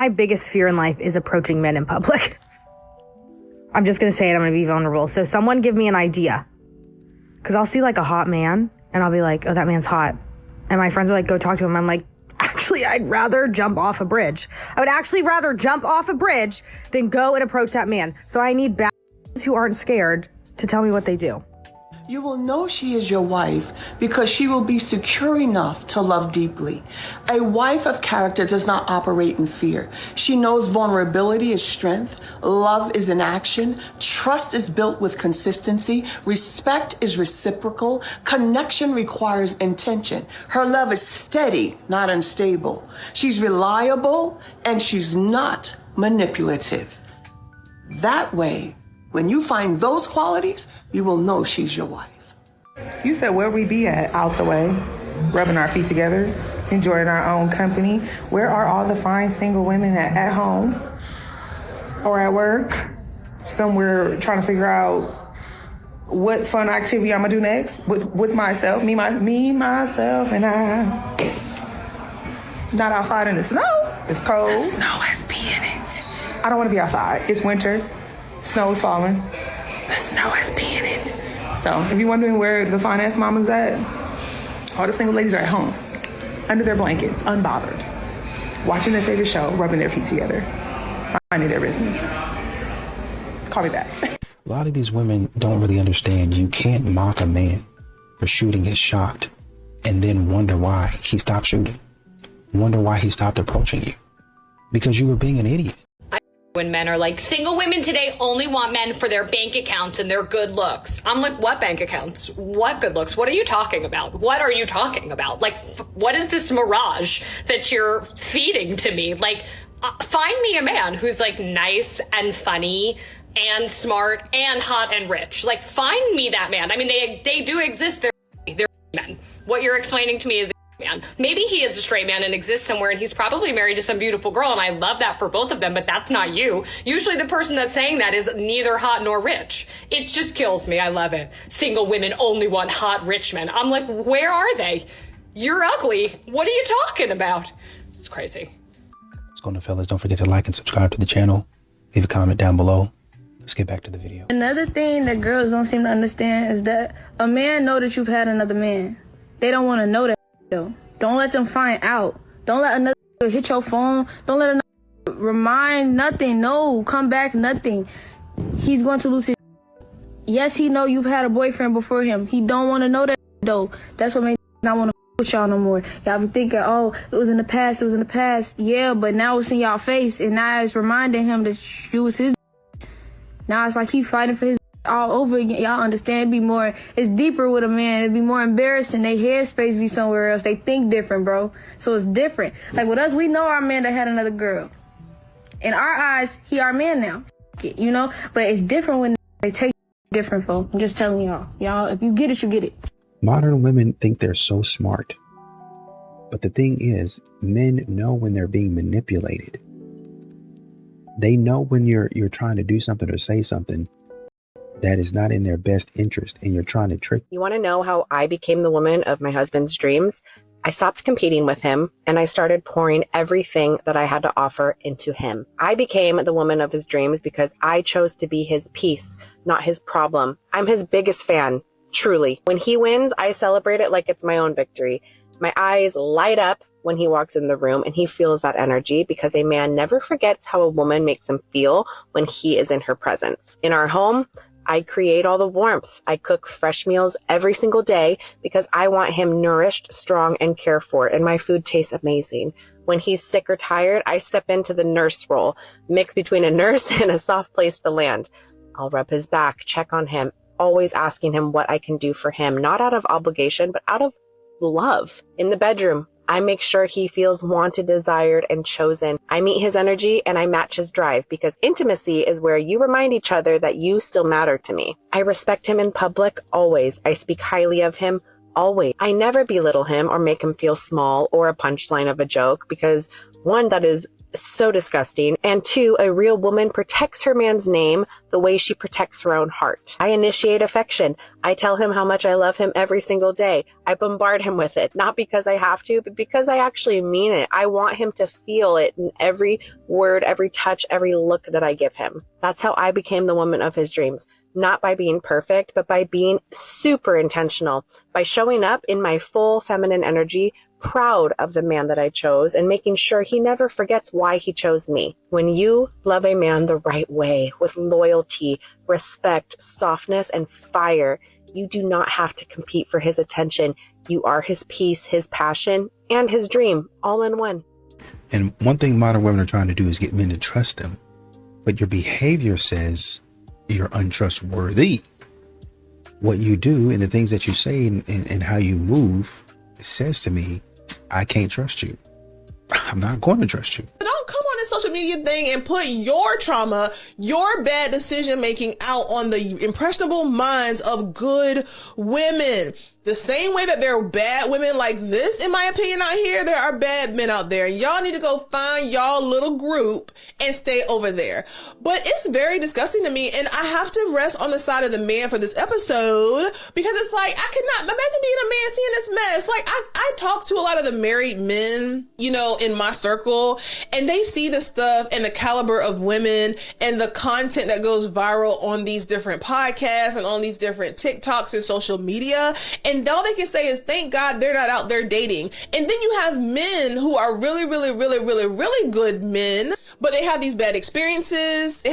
My biggest fear in life is approaching men in public. I'm just going to say it. I'm going to be vulnerable. So someone give me an idea. Because I'll see like a hot man and I'll be like, oh, that man's hot. And my friends are like, go talk to him. I'm like, actually, I'd rather jump off a bridge. I would actually rather jump off a bridge than go and approach that man. So I need bad who aren't scared to tell me what they do. You will know she is your wife because she will be secure enough to love deeply. A wife of character does not operate in fear. She knows vulnerability is strength, love is an action, trust is built with consistency, respect is reciprocal, connection requires intention. Her love is steady, not unstable. She's reliable and she's not manipulative. That way, when you find those qualities, you will know she's your wife. You said where we be at, out the way, rubbing our feet together, enjoying our own company. Where are all the fine single women at home or at work? Somewhere trying to figure out what fun activity I'm gonna do next with myself, me, myself, and I. Not outside in the snow. It's cold. The snow has pee in it. I don't want to be outside. It's winter. Snow is falling. The snow has pee in it. So if you're wondering where the finance mamas at, all the single ladies are at home, under their blankets, unbothered, watching their favorite show, rubbing their feet together, minding their business. Call me back. A lot of these women don't really understand you can't mock a man for shooting his shot and then wonder why he stopped shooting. Wonder why he stopped approaching you. Because you were being an idiot. When men are like, single women today only want men for their bank accounts and their good looks. I'm like, what bank accounts? What good looks? What are you talking about? What are you talking about? Like, what is this mirage that you're feeding to me? Like, find me a man who's like nice and funny and smart and hot and rich. Like, find me that man. I mean, they do exist. They're men. What you're explaining to me is man. Maybe he is a straight man and exists somewhere and he's probably married to some beautiful girl, and I love that for both of them, but that's not you. Usually the person that's saying that is neither hot nor rich. It just kills me. I love it. Single women only want hot rich men. I'm like, where are they? You're ugly. What are you talking about? It's crazy. What's going on, fellas? Don't forget to like and subscribe to the channel. Leave a comment down below. Let's get back to the video. Another thing that girls don't seem to understand is that a man know that you've had another man. They don't want to know that. Don't let them find out. Don't let another hit your phone. Don't let another remind nothing. No, come back, nothing. He's going to lose his. Yes, he know you've had a boyfriend before him. He don't want to know that though. That's what makes not want to with y'all no more. Y'all be thinking, oh, it was in the past. It was in the past. Yeah, but now it's in y'all face, and now it's reminding him that you was his. Now it's like he fighting for his all over again. Y'all understand? It's deeper with a man. It'd be more embarrassing. They headspace be somewhere else. They think different, bro. So it's different. Like with us, we know our man that had another girl. In our eyes, he our man now. You know? But it's different when they take different, bro. I'm just telling y'all. Y'all, if you get it, you get it. Modern women think they're so smart. But the thing is, men know when they're being manipulated. They know when you're trying to do something or say something that is not in their best interest, and you're trying to trick. You want to know how I became the woman of my husband's dreams? I stopped competing with him and I started pouring everything that I had to offer into him. I became the woman of his dreams because I chose to be his peace, not his problem. I'm his biggest fan, truly. When he wins, I celebrate it like it's my own victory. My eyes light up when he walks in the room and he feels that energy, because a man never forgets how a woman makes him feel when he is in her presence. In our home, I create all the warmth. I cook fresh meals every single day because I want him nourished, strong, and cared for, and my food tastes amazing. When he's sick or tired, I step into the nurse role, mix between a nurse and a soft place to land. I'll rub his back, check on him, always asking him what I can do for him, not out of obligation, but out of love. In the bedroom, I make sure he feels wanted, desired, and chosen. I meet his energy and I match his drive, because intimacy is where you remind each other that you still matter to me. I respect him in public, always. I speak highly of him, always. I never belittle him or make him feel small or a punchline of a joke, because one, that is so disgusting. And 2, a real woman protects her man's name the way she protects her own heart. I initiate affection. I tell him how much I love him every single day. I bombard him with it, not because I have to, but because I actually mean it. I want him to feel it in every word, every touch, every look that I give him. That's how I became the woman of his dreams. Not by being perfect, but by being super intentional, by showing up in my full feminine energy, proud of the man that I chose, and making sure he never forgets why he chose me. When you love a man the right way, with loyalty, respect, softness, and fire, you do not have to compete for his attention. You are his peace, his passion, and his dream, all in one. And one thing modern women are trying to do is get men to trust them. But your behavior says you're untrustworthy. What you do and the things that you say and how you move says to me, I can't trust you. I'm not going to trust you. Don't come on this social media thing and put your trauma, your bad decision making out on the impressionable minds of good women. The same way that there are bad women like this, in my opinion, out here, there are bad men out there. Y'all need to go find y'all little group and stay over there. But it's very disgusting to me, and I have to rest on the side of the man for this episode, because it's like, I could not imagine being a man seeing this mess. Like, I talk to a lot of the married men, you know, in my circle, and they see the stuff and the caliber of women and the content that goes viral on these different podcasts and on these different TikToks and social media. And all they can say is, thank God they're not out there dating. And then you have men who are really, really, really, really, really good men, but they have these bad experiences.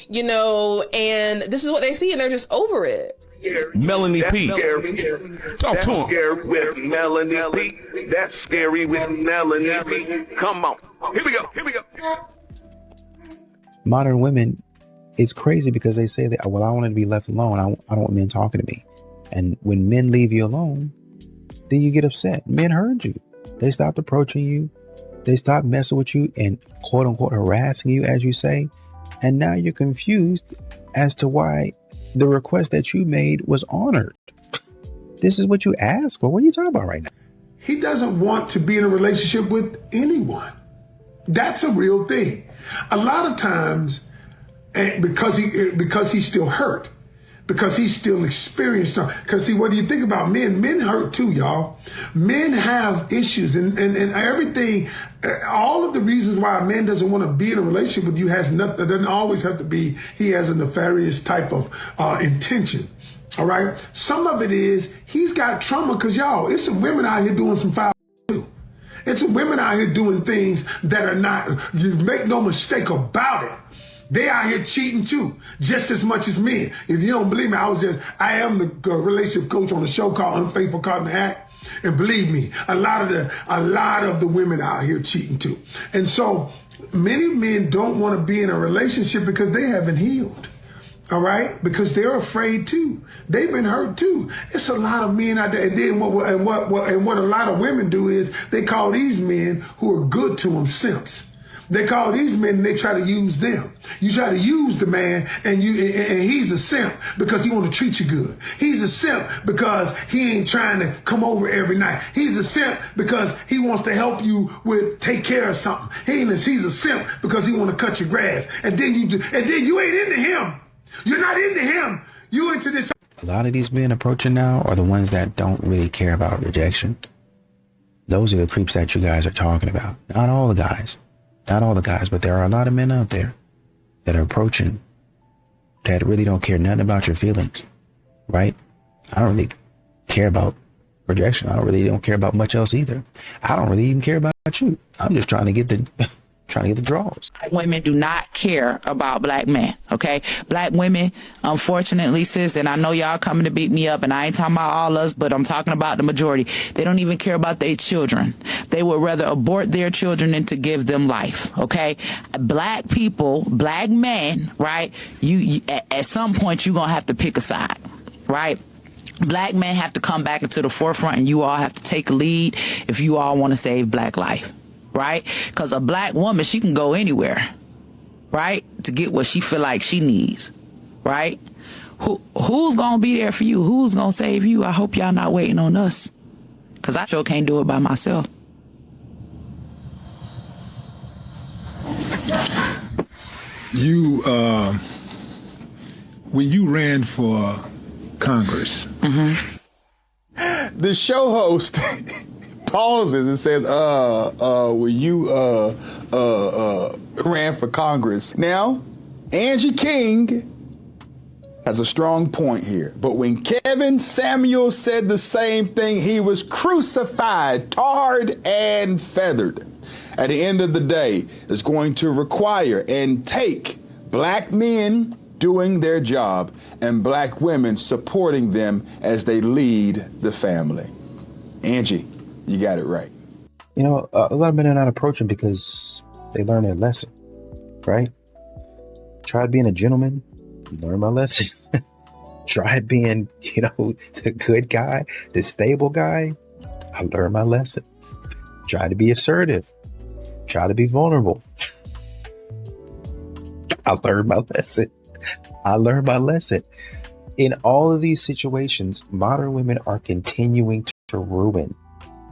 You know, and this is what they see, and they're just over it. Melanie P. Talk to him. Scary with Melanie P. That's scary with Melanie P. Come on. Here we go. Modern women, it's crazy because they say that, well, I want to be left alone. I don't want men talking to me. And when men leave you alone, then you get upset. Men heard you. They stopped approaching you. They stopped messing with you and quote unquote harassing you, as you say. And now you're confused as to why the request that you made was honored. This is what you asked for. What are you talking about right now? He doesn't want to be in a relationship with anyone. That's a real thing. A lot of times, because he's still hurt, because he's still experienced. Because see, what do you think about men? Men hurt too, y'all. Men have issues, and everything. All of the reasons why a man doesn't want to be in a relationship with you has nothing. It doesn't always have to be he has a nefarious type of intention. All right. Some of it is he's got trauma, because y'all, it's some women out here doing some foul too. It's some women out here doing things that are not. You make no mistake about it. They out here cheating too, just as much as men. If you don't believe me, I am the relationship coach on a show called Unfaithful Caught in the Act. And believe me, a lot of the women out here cheating too. And so many men don't want to be in a relationship because they haven't healed. All right? Because they're afraid too. They've been hurt too. It's a lot of men out there. And then what a lot of women do is they call these men who are good to them simps. They call these men and they try to use them. You try to use the man and he's a simp because he want to treat you good. He's a simp because he ain't trying to come over every night. He's a simp because he wants to help you take care of something. He's a simp because he want to cut your grass. And then you ain't into him. You're not into him. You into this. A lot of these men approaching now are the ones that don't really care about rejection. Those are the creeps that you guys are talking about. Not all the guys. Not all the guys, but there are a lot of men out there that are approaching that really don't care nothing about your feelings, right? I don't really care about rejection. I don't care about much else either. I don't really even care about you. I'm just trying to get the draws. Women do not care about black men, okay? Black women, unfortunately, sis, and I know y'all coming to beat me up, and I ain't talking about all us, but I'm talking about the majority. They don't even care about their children. They would rather abort their children than to give them life, okay? Black people, black men, right? You at some point, you're going to have to pick a side, right? Black men have to come back into the forefront, and you all have to take a lead if you all want to save black life. Right? Because a black woman, she can go anywhere, right? To get what she feel like she needs, right? Who's going to be there for you? Who's going to save you? I hope y'all not waiting on us, because I sure can't do it by myself. you, when you ran for Congress, the show host pauses and says, when you ran for Congress. Now, Angie King has a strong point here. But when Kevin Samuel said the same thing, he was crucified, tarred and feathered. At the end of the day, it's going to require and take black men doing their job and black women supporting them as they lead the family. Angie, you got it right. You know, a lot of men are not approaching because they learn their lesson, right? Tried being a gentleman, learn my lesson. Tried being, the good guy, the stable guy. I learned my lesson. Try to be assertive. Try to be vulnerable. I learned my lesson. In all of these situations, modern women are continuing to ruin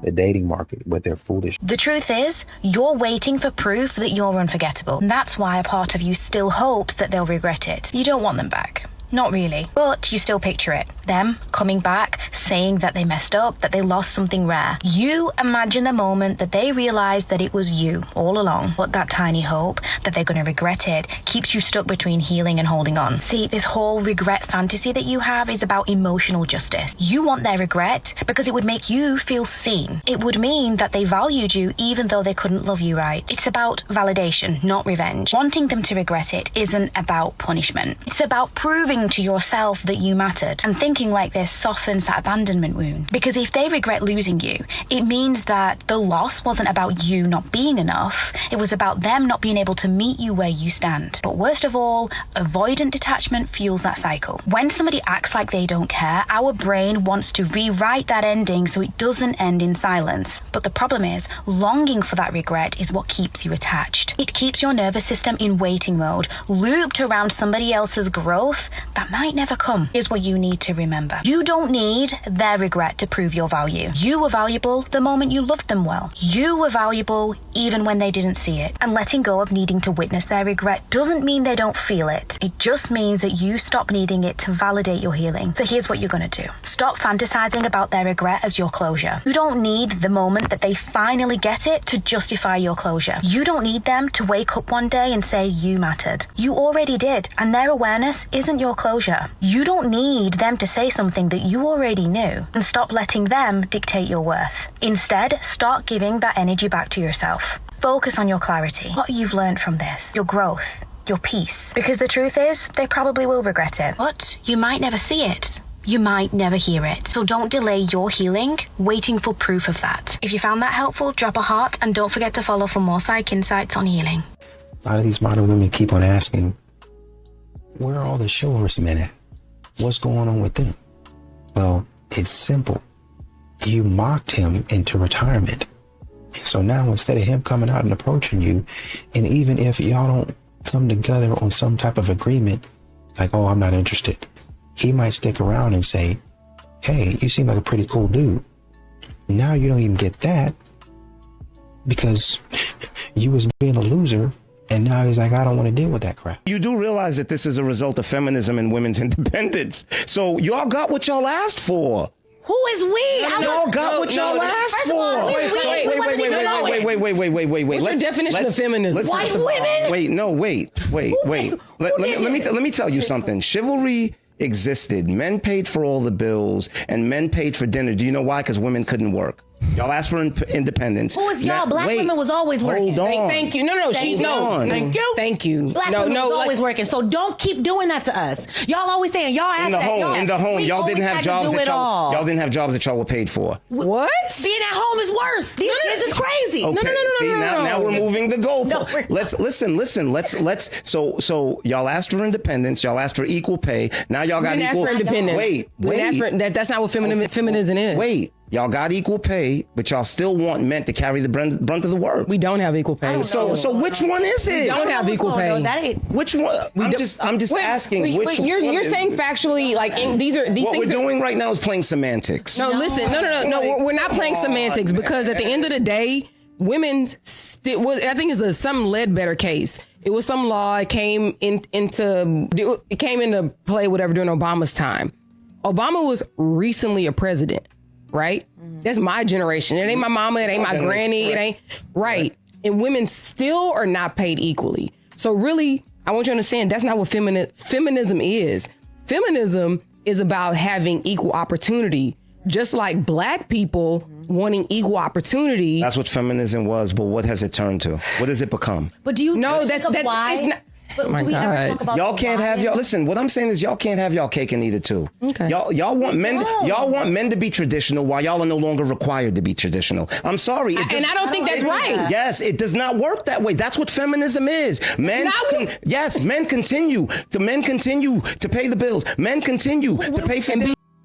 the dating market with their foolish. The truth is, you're waiting for proof that you're unforgettable. And that's why a part of you still hopes that they'll regret it. You don't want them back. Not really. But you still picture it. Them coming back, saying that they messed up, that they lost something rare. You imagine the moment that they realize that it was you all along. But that tiny hope that they're going to regret it keeps you stuck between healing and holding on. See, this whole regret fantasy that you have is about emotional justice. You want their regret because it would make you feel seen. It would mean that they valued you even though they couldn't love you right. It's about validation, not revenge. Wanting them to regret it isn't about punishment. It's about proving to yourself that you mattered. And thinking like this softens that abandonment wound. Because if they regret losing you, it means that the loss wasn't about you not being enough. It was about them not being able to meet you where you stand. But worst of all, avoidant detachment fuels that cycle. When somebody acts like they don't care, our brain wants to rewrite that ending so it doesn't end in silence. But the problem is, longing for that regret is what keeps you attached. It keeps your nervous system in waiting mode, looped around somebody else's growth that might never come. Here's what you need to remember. You don't need their regret to prove your value. You were valuable the moment you loved them well. You were valuable even when they didn't see it. And letting go of needing to witness their regret doesn't mean they don't feel it. It just means that you stop needing it to validate your healing. So here's what you're going to do. Stop fantasizing about their regret as your closure. You don't need the moment that they finally get it to justify your closure. You don't need them to wake up one day and say you mattered. You already did, and their awareness isn't your closure. You don't need them to say something that you already knew, and stop letting them dictate your worth. Instead, start giving that energy back to yourself. Focus on your clarity, what you've learned from this, your growth, your peace. Because the truth is, they probably will regret it, but you might never see it. You might never hear it. So don't delay your healing waiting for proof of that. If you found that helpful, drop a heart and don't forget to follow for more psych insights on healing. A lot of these modern women keep on asking, where are all the chivalrous men at? What's going on with them? Well, it's simple. You mocked him into retirement. And so now instead of him coming out and approaching you, and even if y'all don't come together on some type of agreement, like, oh, I'm not interested, he might stick around and say, hey, you seem like a pretty cool dude. Now you don't even get that because you was being a loser. And now he's like, I don't want to deal with that crap. You do realize that this is a result of feminism and women's independence. So y'all got what y'all asked for. Who is we? Y'all got what y'all asked for. Wait. What's your definition of feminism? White women? Wait. Let me tell you something. Chivalry existed. Men paid for all the bills and men paid for dinner. Do you know why? Because women couldn't work. Y'all asked for independence. Who is y'all? Black women was always working. Hold on. Thank you. Thank you. Black women was always working. So don't keep doing that to us. Y'all always saying y'all asked in the home. Y'all didn't have jobs that y'all were paid for. What? Being at home is worse. These kids is crazy. Okay. Now we're moving the goalpost. Let's listen. So y'all asked for independence. Y'all asked for equal pay. Now y'all got equal. Ask for independence. Wait. That's not what feminism is. Wait. Y'all got equal pay, but y'all still want men to carry the brunt of the work. We don't have equal pay. So which one is it? We don't have equal pay. Which one? I'm just asking. Which one? You're saying factually, like these things. What we're doing right now is playing semantics. No, listen, no. We're not playing semantics because at the end of the day, women's. I think it's a some Ledbetter case. It was some law. It came into play, whatever, during Obama's time. Obama was recently a president, right? That's my generation. It ain't my mama. It ain't my granny. It ain't right. And women still are not paid equally. So really, I want you to understand that's not what feminism is. Feminism is about having equal opportunity, just like black people wanting equal opportunity. That's what feminism was, but what has it turned to? What has it become? But do you know that's why? It's not, But do we ever talk about y'all can't have y'all. Listen, what I'm saying is y'all can't have y'all cake and eat it too. Okay. Y'all want men. Y'all want men to be traditional while y'all are no longer required to be traditional. I'm sorry. And I don't think that's right. Yes, it does not work that way. That's what feminism is. Men continue to pay the bills. Men continue to pay for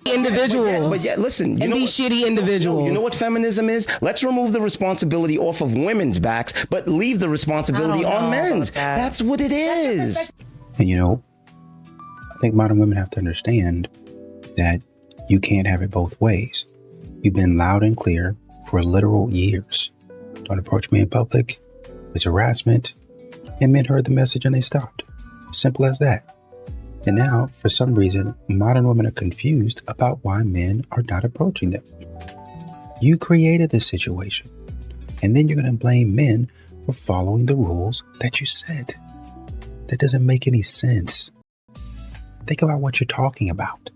individuals. But yeah, listen, you and know be what, shitty individuals. You know what feminism is? Let's remove the responsibility off of women's backs, but leave the responsibility on men's. That's what it is. And you know, I think modern women have to understand that you can't have it both ways. You've been loud and clear for literal years. Don't approach me in public. It's harassment. And men heard the message and they stopped. Simple as that. And now, for some reason, modern women are confused about why men are not approaching them. You created this situation, and then you're going to blame men for following the rules that you set. That doesn't make any sense. Think about what you're talking about.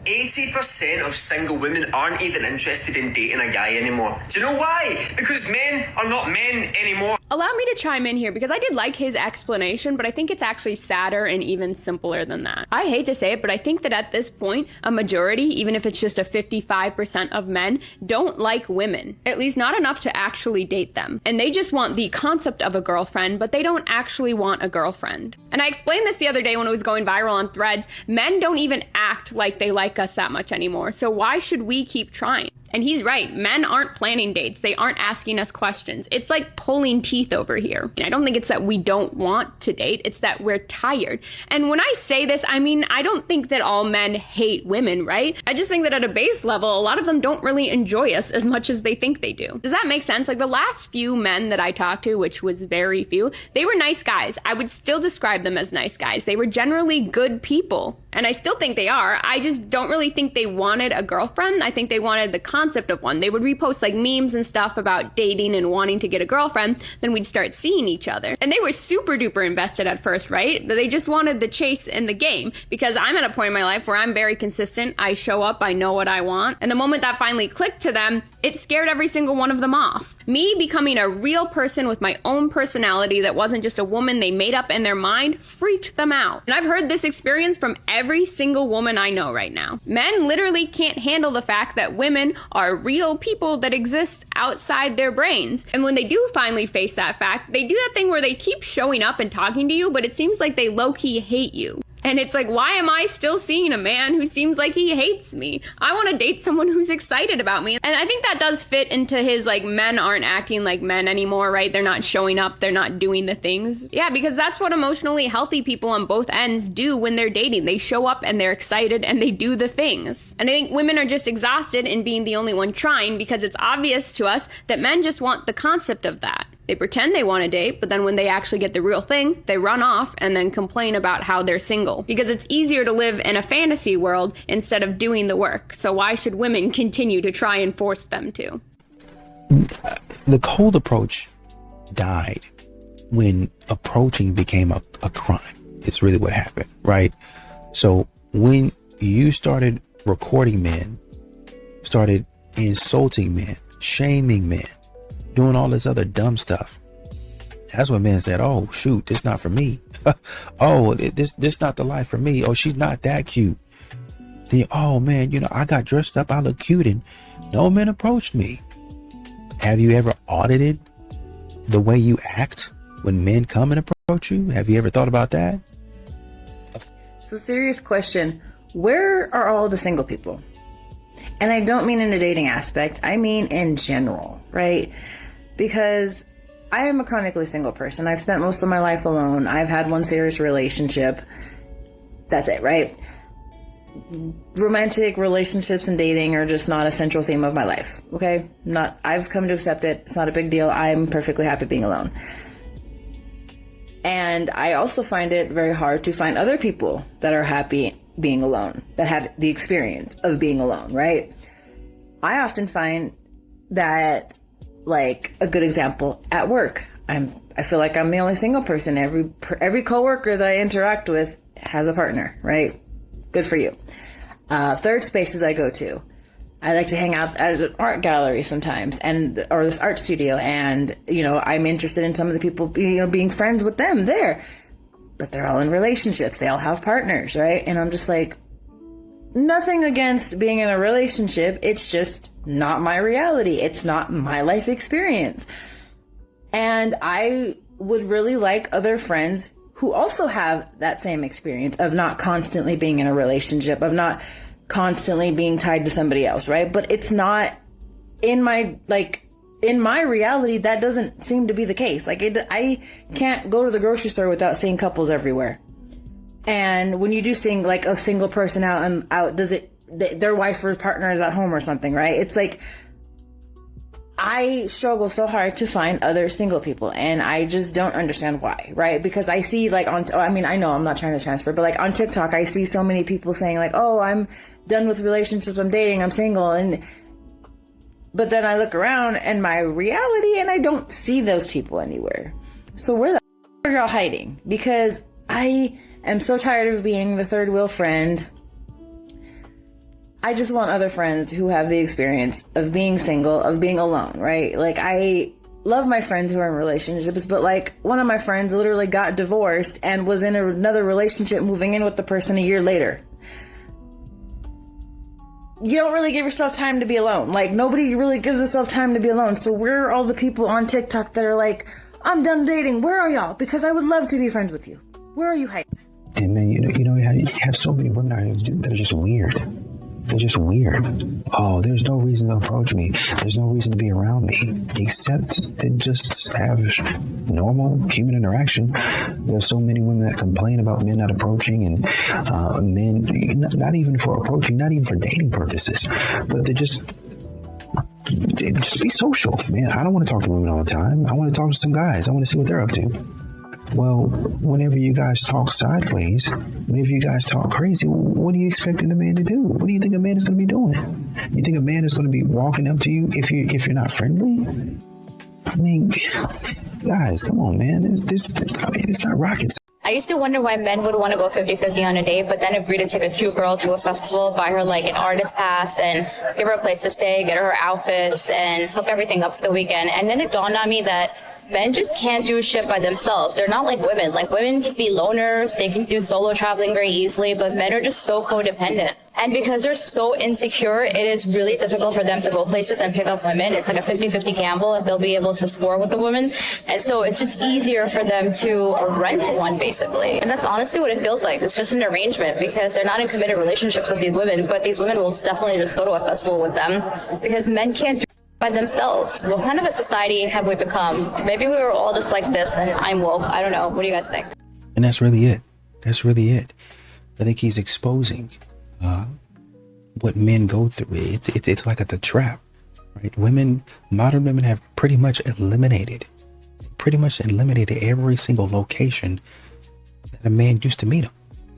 80% of single women aren't even interested in dating a guy anymore. Do you know why? Because men are not men anymore. Allow me to chime in here because I did like his explanation, but I think it's actually sadder and even simpler than that. I hate to say it, but I think that at this point, a majority, even if it's just a 55% of men, don't like women. At least not enough to actually date them. And they just want the concept of a girlfriend, but they don't actually want a girlfriend. And I explained this the other day when it was going viral on Threads. Men don't even act like they like us that much anymore. So why should we keep trying? And he's right. Men aren't planning dates. They aren't asking us questions. It's like pulling teeth over here. And I don't think it's that we don't want to date. It's that we're tired. And when I say this, I mean, I don't think that all men hate women, right? I just think that at a base level, a lot of them don't really enjoy us as much as they think they do. Does that make sense? Like the last few men that I talked to, which was very few, they were nice guys. I would still describe them as nice guys. They were generally good people. And I still think they are. I just don't really think they wanted a girlfriend. I think they wanted the concept of one. They would repost like memes and stuff about dating and wanting to get a girlfriend. Then we'd start seeing each other. And they were super duper invested at first, right? They just wanted the chase and the game because I'm at a point in my life where I'm very consistent. I show up, I know what I want. And the moment that finally clicked to them, it scared every single one of them off. Me becoming a real person with my own personality that wasn't just a woman they made up in their mind freaked them out. And I've heard this experience from every single woman I know right now. Men literally can't handle the fact that women are real people that exist outside their brains. And when they do finally face that fact, they do that thing where they keep showing up and talking to you, but it seems like they low-key hate you. And it's like, why am I still seeing a man who seems like he hates me? I want to date someone who's excited about me. And I think that does fit into his, like, men aren't acting like men anymore, right? They're not showing up. They're not doing the things. Yeah, because that's what emotionally healthy people on both ends do when they're dating. They show up and they're excited and they do the things. And I think women are just exhausted in being the only one trying because it's obvious to us that men just want the concept of that. They pretend they want to date, but then when they actually get the real thing, they run off and then complain about how they're single. Because it's easier to live in a fantasy world instead of doing the work. So why should women continue to try and force them to? The cold approach died when approaching became a crime. It's really what happened, right? So when you started recording men, started insulting men, shaming men, doing all this other dumb stuff, that's when men said, oh shoot, this not for me. Oh, this not the life for me. Oh, she's not that cute. Then, oh man, you know, I got dressed up, I look cute and no men approached me. Have you ever audited the way you act when men come and approach you? Have you ever thought about that? So serious question, where are all the single people? And I don't mean in a dating aspect, I mean in general, right? Because I am a chronically single person. I've spent most of my life alone. I've had one serious relationship. That's it, right? Romantic relationships and dating are just not a central theme of my life, okay? I've come to accept it. It's not a big deal. I'm perfectly happy being alone. And I also find it very hard to find other people that are happy being alone, that have the experience of being alone, right? I often find that, like, a good example at work, I feel like I'm the only single person. Every coworker that I interact with has a partner, right? Good for you. Third spaces I go to, I like to hang out at an art gallery sometimes, or this art studio, and I'm interested in some of the people, being friends with them there, but they're all in relationships. They all have partners, right? And I'm just like, nothing against being in a relationship. It's just not my reality. It's not my life experience. And I would really like other friends who also have that same experience of not constantly being in a relationship, of not constantly being tied to somebody else, right? But it's not in my reality, that doesn't seem to be the case. I can't go to the grocery store without seeing couples everywhere. And when you do see like a single person out, their wife or partner is at home or something, right? It's like, I struggle so hard to find other single people, and I just don't understand why, right? Because I see I know I'm not trying to transfer, but like on TikTok, I see so many people saying like, oh, I'm done with relationships, I'm dating, I'm single. But then I look around in my reality and I don't see those people anywhere. So where the f- are y'all hiding? Because I am so tired of being the third wheel friend. I just want other friends who have the experience of being single, of being alone, right? Like, I love my friends who are in relationships, but like one of my friends literally got divorced and was in another relationship, moving in with the person a year later. You don't really give yourself time to be alone. Like, nobody really gives themselves time to be alone. So where are all the people on TikTok that are like, I'm done dating? Where are y'all? Because I would love to be friends with you. Where are you hiding? And then, you have so many women out here that are just weird. They're just weird. Oh, there's no reason to approach me. There's no reason to be around me, except to just have normal human interaction. There's so many women that complain about men not approaching, and men, not even for approaching, not even for dating purposes, but they just be social, man. I don't want to talk to women all the time. I want to talk to some guys. I want to see what they're up to. Well, whenever you guys talk sideways, whenever you guys talk crazy, what are you expecting a man to do? What do you think a man is going to be doing? You think a man is going to be walking up to you if you're not friendly? I mean, guys, come on, man. It's not rocket science. I used to wonder why men would want to go 50-50 on a date, but then agree to take a cute girl to a festival, buy her like an artist pass, and give her a place to stay, get her outfits, and hook everything up for the weekend. And then it dawned on me that men just can't do shit by themselves. They're not like women. Like, women can be loners, they can do solo traveling very easily, but men are just so codependent. And because they're so insecure, it is really difficult for them to go places and pick up women. It's like a 50-50 gamble if they'll be able to score with the woman. And so it's just easier for them to rent one, basically. And that's honestly what it feels like. It's just an arrangement, because they're not in committed relationships with these women, but these women will definitely just go to a festival with them, because men can't do by themselves. What kind of a society have we become? Maybe we were all just like this and I'm woke. I don't know. What do you guys think? And that's really it. I think he's exposing what men go through. It's like a trap, right? Modern women have pretty much eliminated every single location that a man used to meet him,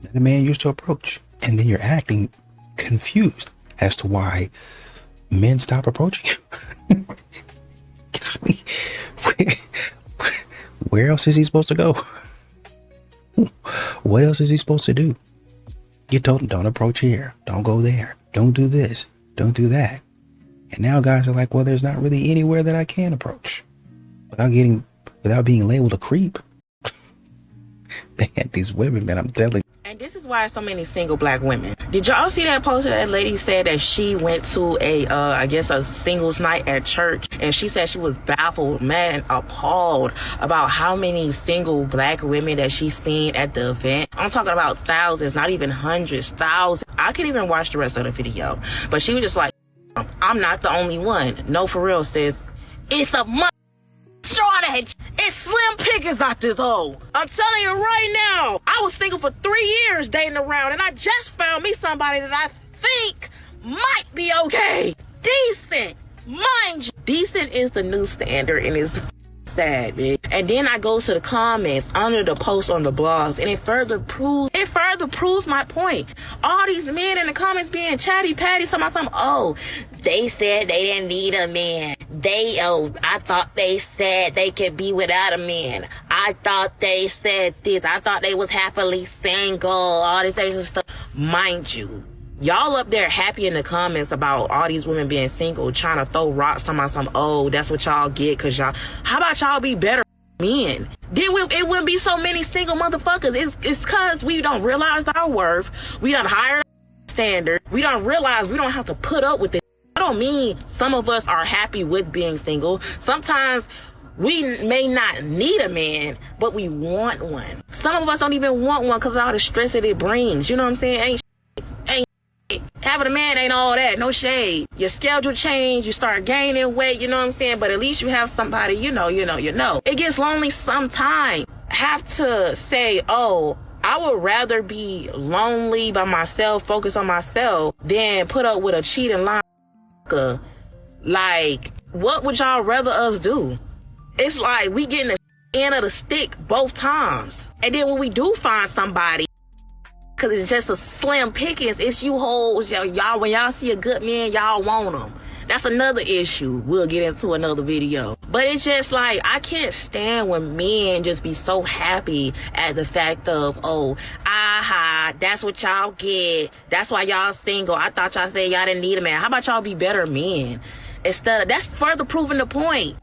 that a man used to approach. And then you're acting confused as to why men stop approaching you. I mean, where else is he supposed to go? What else is he supposed to do? You told him, don't approach here, don't go there, don't do this, don't do that. And now guys are like, well, there's not really anywhere that I can approach without being labeled a creep. Man, these women, man, I'm telling you. And this is why so many single black women. Did y'all see that post that lady said that she went to a singles night at church, and she said she was baffled, mad, and appalled about how many single black women that she's seen at the event. I'm talking about thousands, not even hundreds, thousands. I couldn't even watch the rest of the video, but she was just like, I'm not the only one. No, for real, sis. It's a shortage. It's slim pickings out this hole. I'm telling you right now. I was single for 3 years dating around, and I just found me somebody that I think might be okay. Decent. Mind you, decent is the new standard, and it's sad, man. And then I go to the comments under the post on the blogs, and it further proves my point. All these men in the comments being chatty patty, something. Oh, they said they didn't need a man. I thought they said they could be without a man. I thought they said this. I thought they was happily single. All this extra stuff. Mind you, y'all up there happy in the comments about all these women being single, trying to throw rocks on some, oh, that's what y'all get, cause y'all, how about y'all be better men? Then it wouldn't be so many single motherfuckers. It's cause we don't realize our worth. We done hired a standard. We don't realize we don't have to put up with it. I don't mean some of us are happy with being single. Sometimes we may not need a man, but we want one. Some of us don't even want one because of all the stress that it brings. You know what I'm saying? Having a man ain't all that. No shade. Your schedule change. You start gaining weight. You know what I'm saying? But at least you have somebody, you know. It gets lonely sometime. Have to say, oh, I would rather be lonely by myself, focus on myself, than put up with a cheating line. Like, what would y'all rather us do? It's like we getting the end of the stick both times. And then when we do find somebody, because it's just a slim pickings, it's you hoes, y'all, when y'all see a good man, y'all want them. That's another issue we'll get into another video. But it's just like, I can't stand when men just be so happy at the fact of, oh, aha, that's what y'all get. That's why y'all single. I thought y'all said y'all didn't need a man. How about y'all be better men? Instead of, that's further proving the point.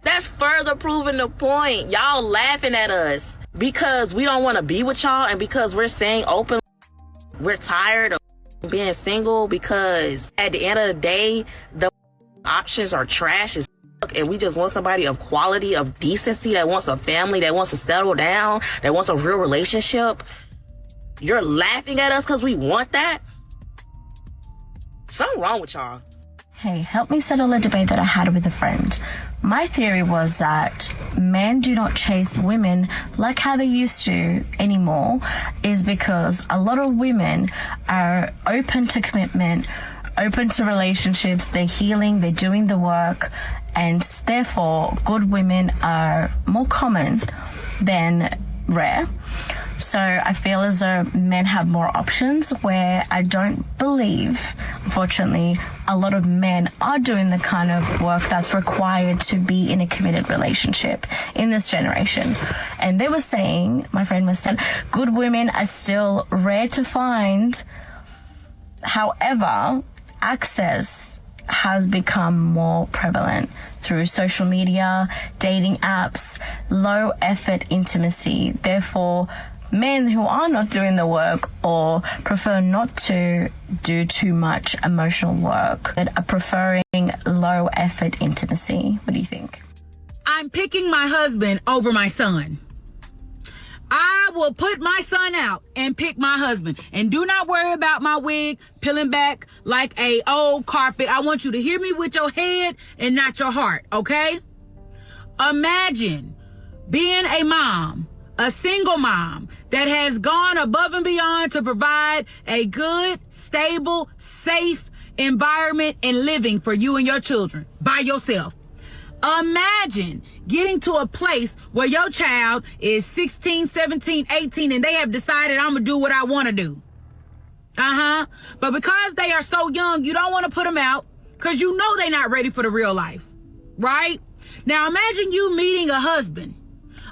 Y'all laughing at us because we don't want to be with y'all, and because we're saying openly we're tired of being single, because at the end of the day, the options are trash as fuck, and we just want somebody of quality, of decency, that wants a family, that wants to settle down, that wants a real relationship. You're laughing at us because we want that? Something wrong with y'all. Hey, help me settle a debate that I had with a friend. My theory was that men do not chase women like how they used to anymore, is because a lot of women are open to commitment, open to relationships, they're healing, they're doing the work, and therefore good women are more common than rare. So I feel as though men have more options, where I don't believe, unfortunately, a lot of men are doing the kind of work that's required to be in a committed relationship in this generation. And they were saying, my friend was saying, good women are still rare to find. However, access has become more prevalent through social media, dating apps, low effort intimacy. Therefore, men who are not doing the work or prefer not to do too much emotional work that are preferring low effort intimacy. What do you think? I'm picking my husband over my son. I will put my son out and pick my husband. And do not worry about my wig peeling back like a old carpet. I want you to hear me with your head and not your heart, okay? Imagine being a mom, a single mom that has gone above and beyond to provide a good, stable, safe environment and living for you and your children by yourself. Imagine getting to a place where your child is 16, 17, 18, and they have decided, I'm going to do what I want to do. But because they are so young, you don't want to put them out because you know they're not ready for the real life, right? Now imagine you meeting a husband,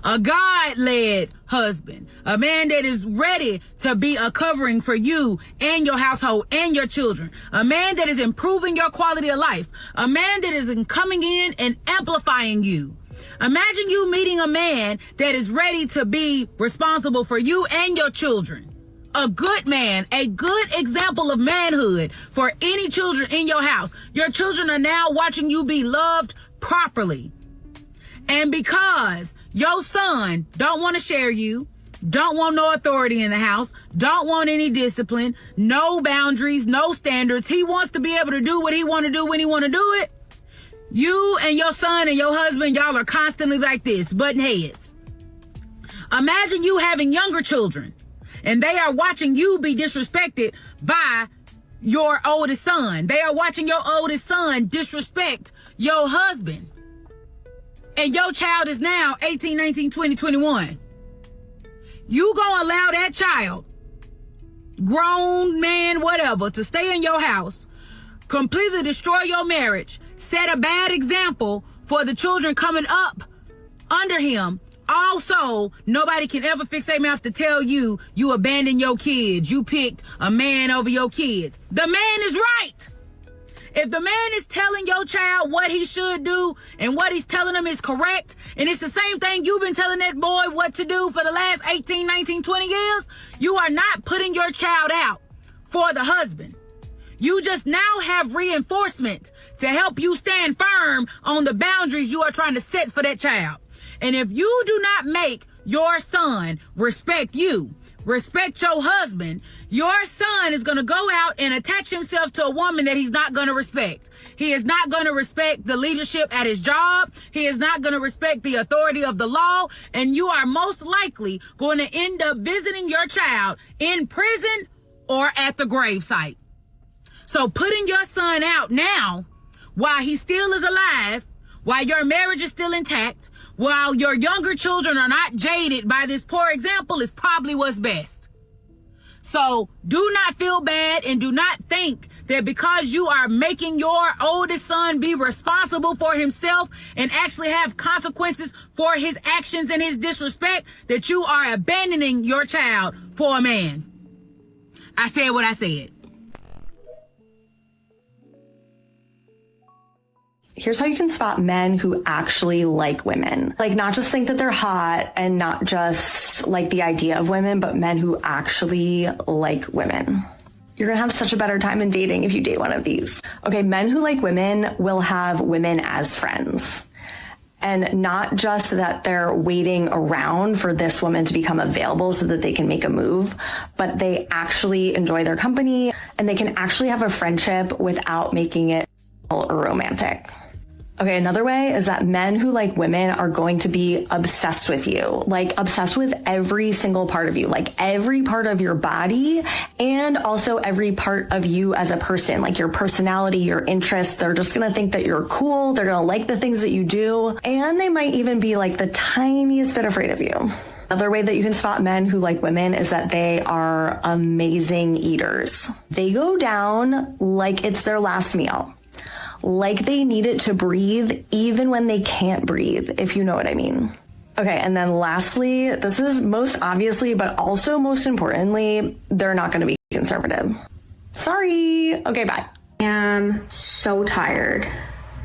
a God-led husband, a man that is ready to be a covering for you and your household and your children, a man that is improving your quality of life, a man that is coming in and amplifying you. Imagine you meeting a man that is ready to be responsible for you and your children. A good man, a good example of manhood for any children in your house. Your children are now watching you be loved properly. And because your son don't want to share you, don't want no authority in the house, don't want any discipline, no boundaries, no standards. He wants to be able to do what he want to do when he want to do it. You and your son and your husband, y'all are constantly like this, butting heads. Imagine you having younger children and they are watching you be disrespected by your oldest son. They are watching your oldest son disrespect your husband. and your child is now 18, 19, 20, 21, you gonna allow that child, grown man, whatever, to stay in your house, completely destroy your marriage, set a bad example for the children coming up under him. Also, nobody can ever fix their mouth to tell you you abandoned your kids. You picked a man over your kids. The man is right. If the man is telling your child what he should do and what he's telling them is correct, and it's the same thing you've been telling that boy what to do for the last 18, 19, 20 years, you are not putting your child out for the husband. You just now have reinforcement to help you stand firm on the boundaries you are trying to set for that child. And if you do not make your son respect you, respect your husband, your son is going to go out and attach himself to a woman that he's not going to respect. He is not going to respect the leadership at his job. He is not going to respect the authority of the law. And you are most likely going to end up visiting your child in prison or at the gravesite. So putting your son out now, while he still is alive, while your marriage is still intact, while your younger children are not jaded by this poor example, is probably what's best. So do not feel bad, and do not think that because you are making your oldest son be responsible for himself and actually have consequences for his actions and his disrespect, that you are abandoning your child for a man. I said what I said. Here's how you can spot men who actually like women. Like, not just think that they're hot and not just like the idea of women, but men who actually like women. You're gonna have such a better time in dating if you date one of these. Okay, men who like women will have women as friends. And not just that they're waiting around for this woman to become available so that they can make a move, but they actually enjoy their company and they can actually have a friendship without making it romantic. Okay, another way is that men who like women are going to be obsessed with you, like obsessed with every single part of you, like every part of your body and also every part of you as a person, like your personality, your interests. They're just going to think that you're cool. They're going to like the things that you do. And they might even be like the tiniest bit afraid of you. Another way that you can spot men who like women is that they are amazing eaters. They go down like it's their last meal. Like they need it to breathe even when they can't breathe, if you know what I mean. Okay, and then lastly, this is most obviously, but also most importantly, they're not going to be conservative. Sorry. Okay, bye. I am so tired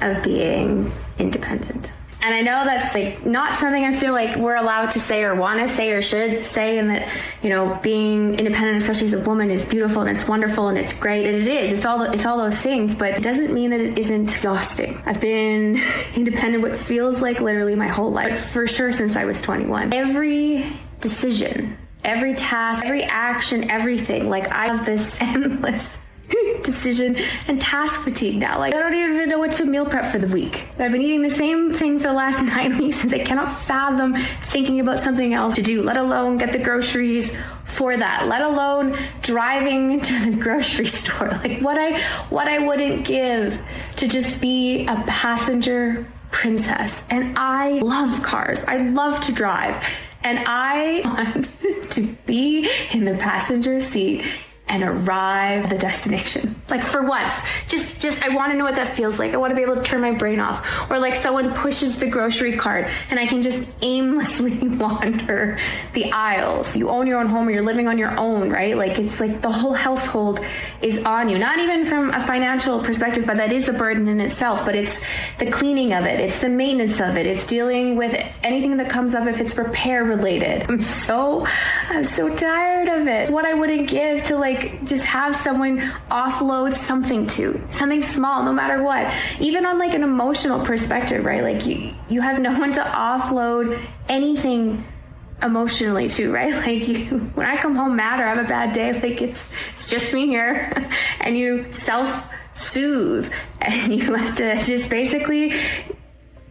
of being independent. And I know that's like not something I feel like we're allowed to say or want to say or should say, and that, you know, being independent, especially as a woman, is beautiful and it's wonderful and it's great, and it is. It's all those things, but it doesn't mean that it isn't exhausting. I've been independent what feels like literally my whole life, for sure since I was 21. Every decision, every task, every action, everything, like I have this endless decision and task fatigue now. Like, I don't even know what to meal prep for the week. I've been eating the same thing for the last 9 weeks since I cannot fathom thinking about something else to do, let alone get the groceries for that, let alone driving to the grocery store. Like, what I wouldn't give to just be a passenger princess. And I love cars. I love to drive. And I want to be in the passenger seat and arrive at the destination. Like, for once, just I want to know what that feels like. I want to be able to turn my brain off. Or like someone pushes the grocery cart and I can just aimlessly wander the aisles. You own your own home or you're living on your own, right? Like, it's like the whole household is on you. Not even from a financial perspective, but that is a burden in itself. But it's the cleaning of it. It's the maintenance of it. It's dealing with anything that comes up if it's repair related. I'm so tired of it. What I wouldn't give to like just have someone offload something small, no matter what, even on like an emotional perspective, right? Like you have no one to offload anything emotionally to, right? Like when I come home mad or have a bad day, like it's just me here and you self-soothe and you have to just basically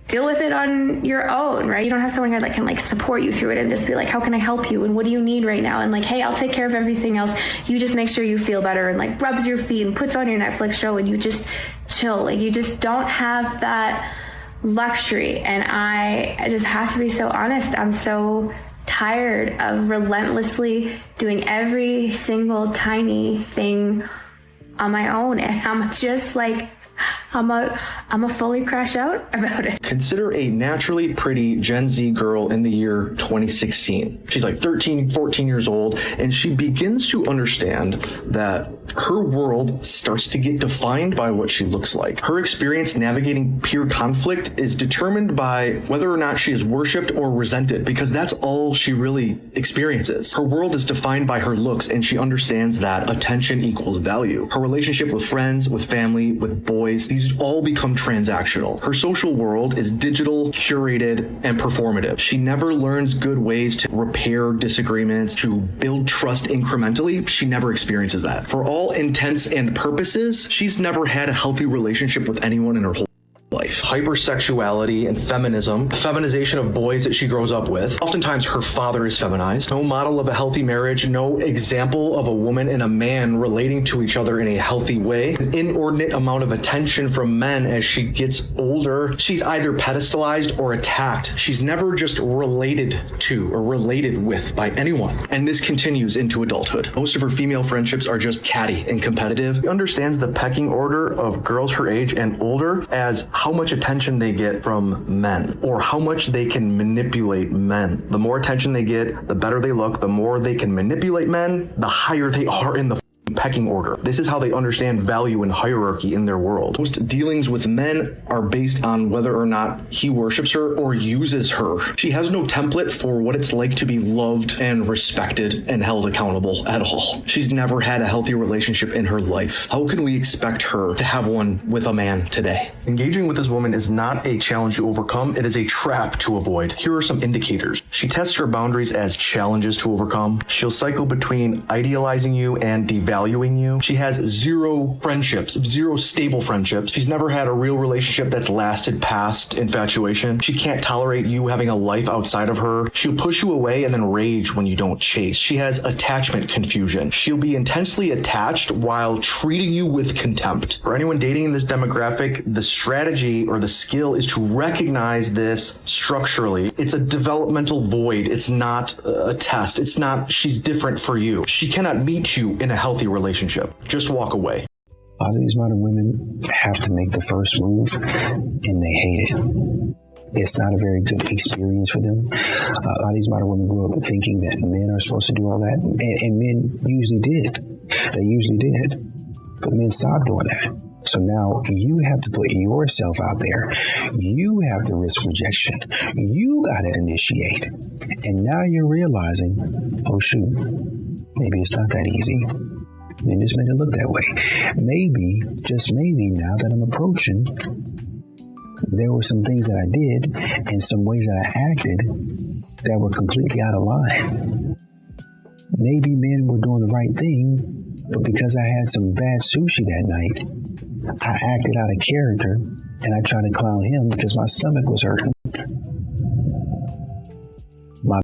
deal with it on your own, right? You don't have someone here that can like support you through it and just be like, how can I help you? And what do you need right now? And like, hey, I'll take care of everything else. You just make sure you feel better, and like rubs your feet and puts on your Netflix show and you just chill. Like, you just don't have that luxury. And I just have to be so honest. I'm so tired of relentlessly doing every single tiny thing on my own. And I'm just like, I'm a fully crash out about it. Consider a naturally pretty Gen Z girl in the year 2016. She's like 13, 14 years old, and she begins to understand that her world starts to get defined by what she looks like. Her experience navigating peer conflict is determined by whether or not she is worshipped or resented, because that's all she really experiences. Her world is defined by her looks, and she understands that attention equals value. Her relationship with friends, with family, with boys, these all become transactional. Her social world is digital, curated, and performative. She never learns good ways to repair disagreements, to build trust incrementally. She never experiences that. For all intents and purposes, she's never had a healthy relationship with anyone in her whole life. Hypersexuality and feminism, feminization of boys that she grows up with. Oftentimes her father is feminized. No model of a healthy marriage, no example of a woman and a man relating to each other in a healthy way. An inordinate amount of attention from men as she gets older. She's either pedestalized or attacked. She's never just related to or related with by anyone. And this continues into adulthood. Most of her female friendships are just catty and competitive. She understands the pecking order of girls her age and older as how much attention they get from men, or how much they can manipulate men. The more attention they get, the better they look. The more they can manipulate men, the higher they are in the pecking order. This is how they understand value and hierarchy in their world. Most dealings with men are based on whether or not he worships her or uses her. She has no template for what it's like to be loved and respected and held accountable at all. She's never had a healthy relationship in her life. How can we expect her to have one with a man today? Engaging with this woman is not a challenge to overcome. It is a trap to avoid. Here are some indicators. She tests her boundaries as challenges to overcome. She'll cycle between idealizing you and devaluing you. She has zero friendships, zero stable friendships. She's never had a real relationship that's lasted past infatuation. She can't tolerate you having a life outside of her. She'll push you away and then rage when you don't chase. She has attachment confusion. She'll be intensely attached while treating you with contempt. For anyone dating in this demographic, the strategy or the skill is to recognize this structurally. It's a developmental void. It's not a test. It's not she's different for you. She cannot meet you in a healthy relationship. Just walk away. A lot of these modern women have to make the first move and they hate it. It's not a very good experience for them. A lot of these modern women grew up thinking that men are supposed to do all that, and men usually did. They usually did. But men stopped doing that. So now you have to put yourself out there. You have to risk rejection. You got to initiate. And now you're realizing, oh shoot, maybe it's not that easy. They just made it look that way. Maybe, just maybe, now that I'm approaching, there were some things that I did and some ways that I acted that were completely out of line. Maybe men were doing the right thing, but because I had some bad sushi that night, I acted out of character and I tried to clown him because my stomach was hurting.